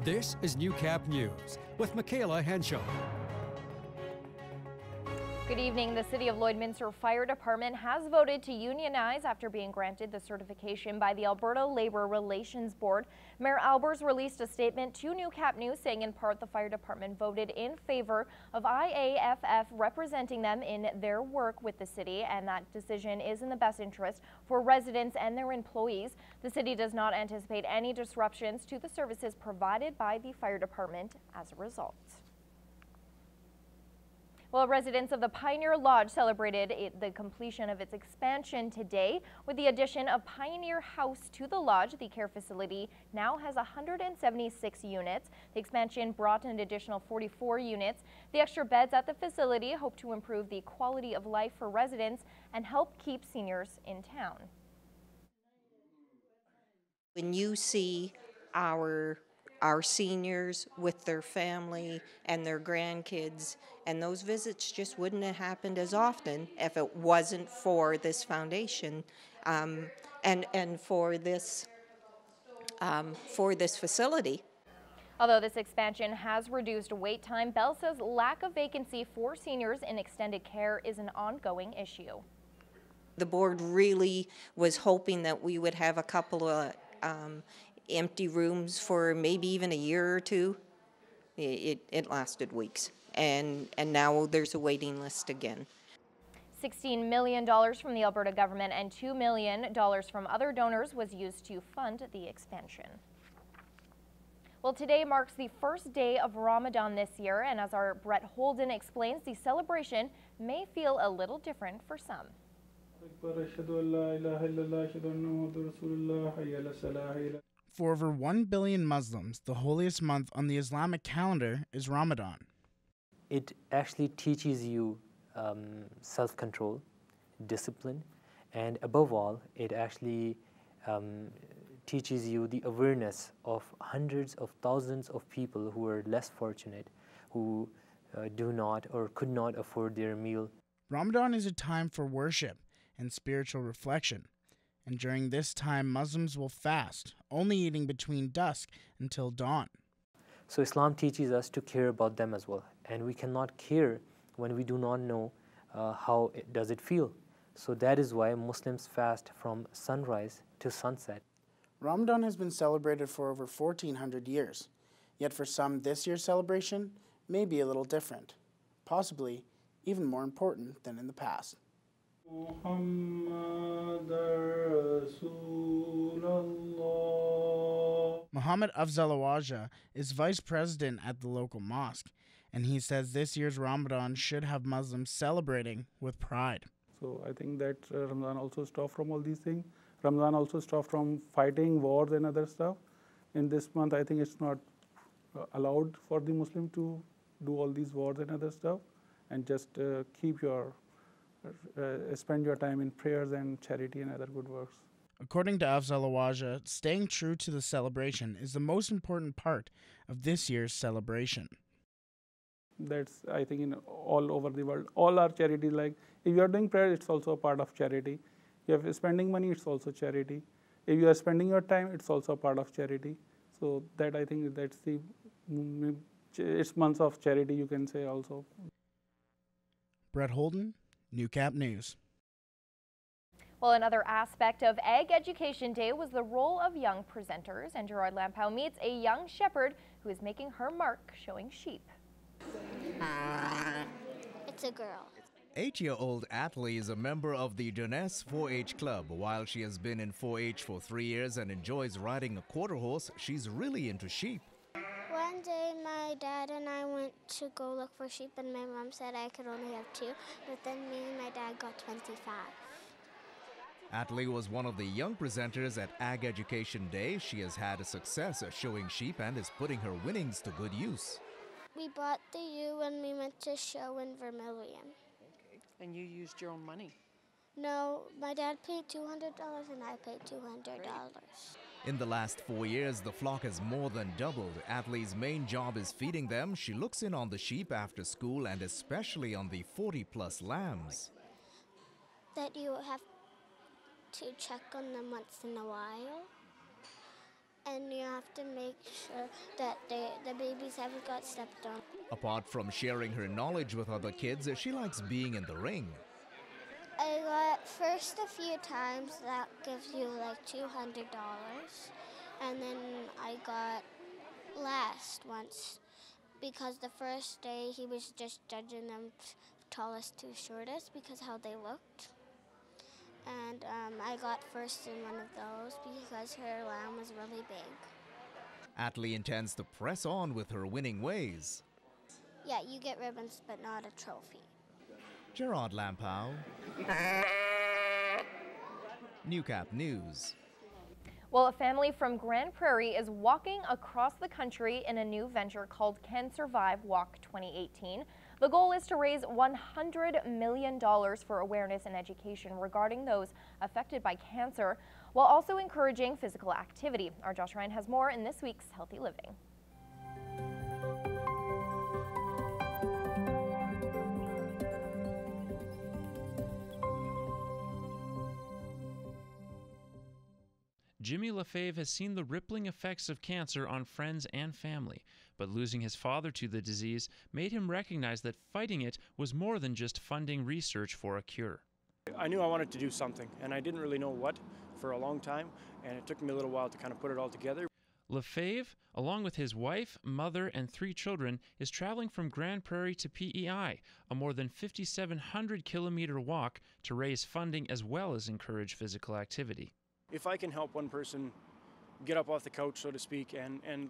This is Newcap News with Michaela Henshaw. Good evening. The City of Lloydminster Fire Department has voted to unionize after being granted the certification by the Alberta Labour Relations Board. Mayor Albers released a statement to Newcap News saying in part the fire department voted in favor of IAFF representing them in their work with the city, and that decision is in the best interest for residents and their employees. The city does not anticipate any disruptions to the services provided by the fire department as a result. Well, residents of the Pioneer Lodge celebrated the completion of its expansion today. With the addition of Pioneer House to the lodge, the care facility now has 176 units. The expansion brought an additional 44 units. The extra beds at the facility hope to improve the quality of life for residents and help keep seniors in town. When you see our seniors with their family and their grandkids, and those visits just wouldn't have happened as often if it wasn't for this foundation and for this facility. Although this expansion has reduced wait time, Bell says lack of vacancy for seniors in extended care is an ongoing issue. The board really was hoping that we would have a couple of empty rooms for maybe even a year or two. It lasted weeks, and now there's a waiting list again. $16 million from the Alberta government and $2 million from other donors was used to fund the expansion. Well, today marks the first day of Ramadan this year, and as our Brett Holden explains, the celebration may feel a little different for some. For over 1 billion Muslims, the holiest month on the Islamic calendar is Ramadan. It actually teaches you self-control, discipline, and above all, it actually teaches you the awareness of hundreds of thousands of people who are less fortunate, who do not or could not afford their meal. Ramadan is a time for worship and spiritual reflection. And during this time, Muslims will fast, only eating between dusk until dawn. So Islam teaches us to care about them as well. And we cannot care when we do not know how does it feel. So that is why Muslims fast from sunrise to sunset. Ramadan has been celebrated for over 1,400 years. Yet for some, this year's celebration may be a little different, possibly even more important than in the past. Muhammad Afzalawaja is vice president at the local mosque, and he says this year's Ramadan should have Muslims celebrating with pride. So I think that Ramadan also stopped from all these things. Ramadan also stopped from fighting, wars and other stuff. In this month, I think it's not allowed for the Muslim to do all these wars and other stuff, and just spend your time in prayers and charity and other good works. According to Afzalawaja, staying true to the celebration is the most important part of this year's celebration. That's, I think, in all over the world. All our charities, like if you are doing prayer, it's also a part of charity. If you are spending money, it's also charity. If you are spending your time, it's also a part of charity. So that, I think, that's it's months of charity, you can say also. Brett Holden, Newcap News. Well, another aspect of Ag Education Day was the role of young presenters, and Gerard Lampow meets a young shepherd who is making her mark showing sheep. It's a girl. 8-year-old Atlee is a member of the Jeunesse 4-H Club. While she has been in 4-H for 3 years and enjoys riding a quarter horse, she's really into sheep. One day my dad and I went to go look for sheep, and my mom said I could only have 2, but then me and my dad got 25. Atlee was one of the young presenters at Ag Education Day. She has had a success at showing sheep and is putting her winnings to good use. We bought the ewe when we went to show in Vermilion. Okay. And you used your own money? No, my dad paid $200 and I paid $200. In the last 4 years, the flock has more than doubled. Atlee's main job is feeding them. She looks in on the sheep after school and especially on the 40-plus lambs. That you have to check on them once in a while. And you have to make sure that the babies haven't got stepped on. Apart from sharing her knowledge with other kids, she likes being in the ring. I got first a few times, that gives you like $200. And then I got last once because the first day he was just judging them tallest to shortest because how they looked. And I got first in one of those because her lamb was really big. Atlee intends to press on with her winning ways. Yeah, you get ribbons, but not a trophy. Gerard Lampow, Newcap News. Well, a family from Grand Prairie is walking across the country in a new venture called Can Survive Walk 2018. The goal is to raise $100 million for awareness and education regarding those affected by cancer, while also encouraging physical activity. Our Josh Ryan has more in this week's Healthy Living. Jimmy Lefebvre has seen the rippling effects of cancer on friends and family, but losing his father to the disease made him recognize that fighting it was more than just funding research for a cure. I knew I wanted to do something, and I didn't really know what for a long time, and it took me a little while to kind of put it all together. Lefebvre, along with his wife, mother, and 3 children, is traveling from Grand Prairie to PEI, a more than 5,700-kilometer walk to raise funding as well as encourage physical activity. If I can help one person get up off the couch, so to speak, and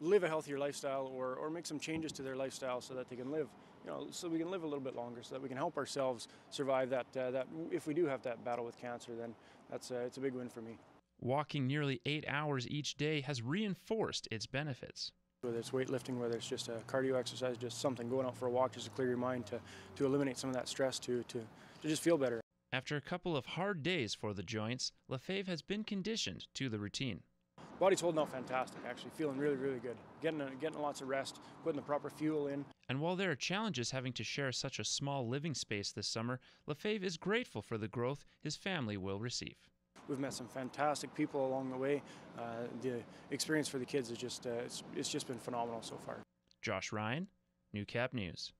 live a healthier lifestyle or make some changes to their lifestyle so that they can live, so we can live a little bit longer, so that we can help ourselves survive that if we do have that battle with cancer, then it's a big win for me. Walking nearly 8 hours each day has reinforced its benefits. Whether it's weightlifting, whether it's just a cardio exercise, just something, going out for a walk just to clear your mind, to eliminate some of that stress, to just feel better. After a couple of hard days for the joints, Lefebvre has been conditioned to the routine. Body's holding out fantastic, actually, feeling really, really good. Getting lots of rest, putting the proper fuel in. And while there are challenges having to share such a small living space this summer, Lefebvre is grateful for the growth his family will receive. We've met some fantastic people along the way. The experience for the kids is just, it's just been phenomenal so far. Josh Ryan, Newcap News.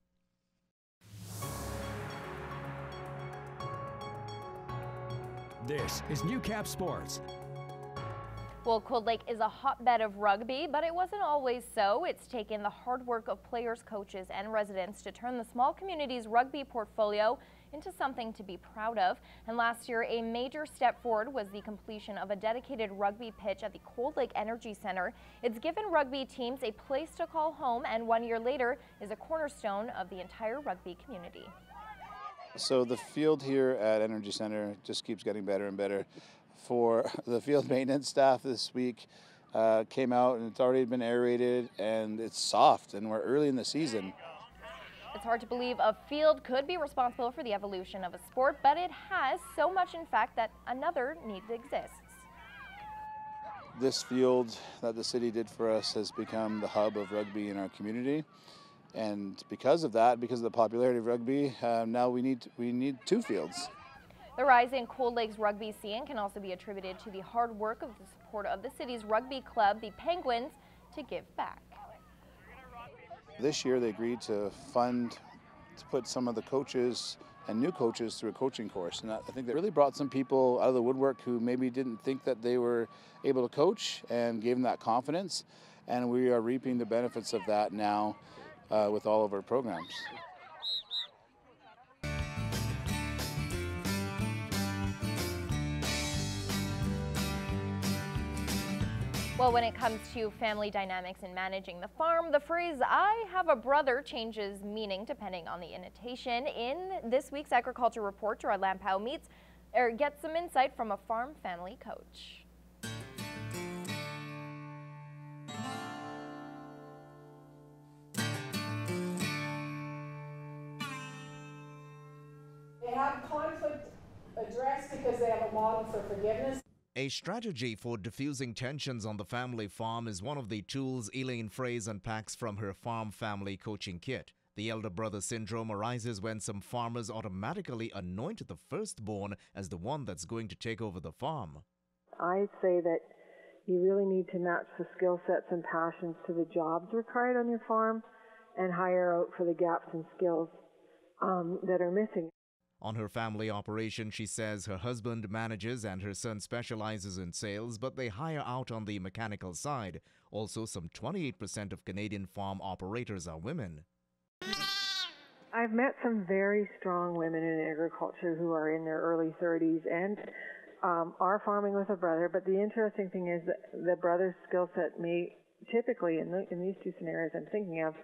This is Newcap Sports. Well, Cold Lake is a hotbed of rugby, but it wasn't always so. It's taken the hard work of players, coaches, and residents to turn the small community's rugby portfolio into something to be proud of. And last year, a major step forward was the completion of a dedicated rugby pitch at the Cold Lake Energy Center. It's given rugby teams a place to call home, and 1 year later is a cornerstone of the entire rugby community. So the field here at Energy Center just keeps getting better and better. For the field maintenance staff this week came out and it's already been aerated and it's soft, and we're early in the season. It's hard to believe a field could be responsible for the evolution of a sport, but it has, so much in fact that another need exists. This field that the city did for us has become the hub of rugby in our community. And because of that, because of the popularity of rugby, now we need 2 fields. The rise in Cold Lake's rugby scene can also be attributed to the hard work of the support of the city's rugby club, the Penguins, to give back. This year they agreed to put some of the coaches and new coaches through a coaching course. And I think that really brought some people out of the woodwork who maybe didn't think that they were able to coach, and gave them that confidence. And we are reaping the benefits of that now with all of our programs. Well, when it comes to family dynamics and managing the farm, the phrase "I have a brother" changes meaning depending on the intonation. In this week's Agriculture Report, Gerard Lampow gets some insight from a farm family coach. They have conflict addressed because they have a model for forgiveness. A strategy for diffusing tensions on the family farm is one of the tools Elaine Fraze unpacks from her farm family coaching kit. The elder brother syndrome arises when some farmers automatically anoint the firstborn as the one that's going to take over the farm. I say that You really need to match the skill sets and passions to the jobs required on your farm and hire out for the gaps in skills that are missing. On her family operation, she says her husband manages and her son specializes in sales, but they hire out on the mechanical side. Also, some 28% of Canadian farm operators are women. I've met some very strong women in agriculture who are in their early 30s and are farming with a brother, but the interesting thing is that the brother's skill set may typically, in these two scenarios I'm thinking of,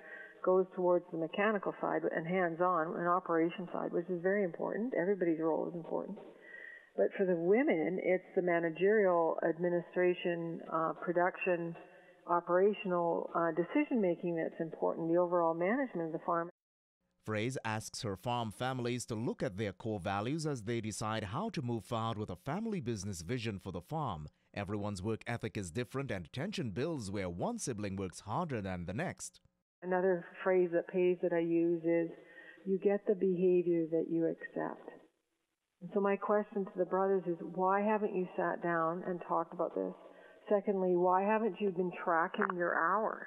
goes towards the mechanical side and hands-on and operation side, which is very important. Everybody's role is important. But for the women, it's the managerial, administration, production, operational decision-making that's important, the overall management of the farm. Fraze asks her farm families to look at their core values as they decide how to move forward with a family business vision for the farm. Everyone's work ethic is different and tension builds where one sibling works harder than the next. Another phrase that pays that I use is, you get the behavior that you accept. And so my question to the brothers is, why haven't you sat down and talked about this? Secondly, why haven't you been tracking your hours?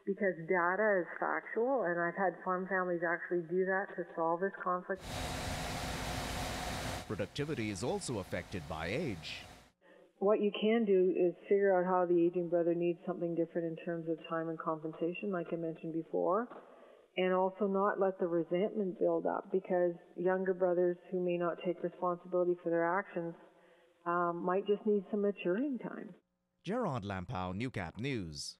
Because data is factual, and I've had farm families actually do that to solve this conflict. Productivity is also affected by age. What you can do is figure out how the aging brother needs something different in terms of time and compensation, like I mentioned before, and also not let the resentment build up, because younger brothers who may not take responsibility for their actions might just need some maturing time. Gerard Lampow, Newcap News.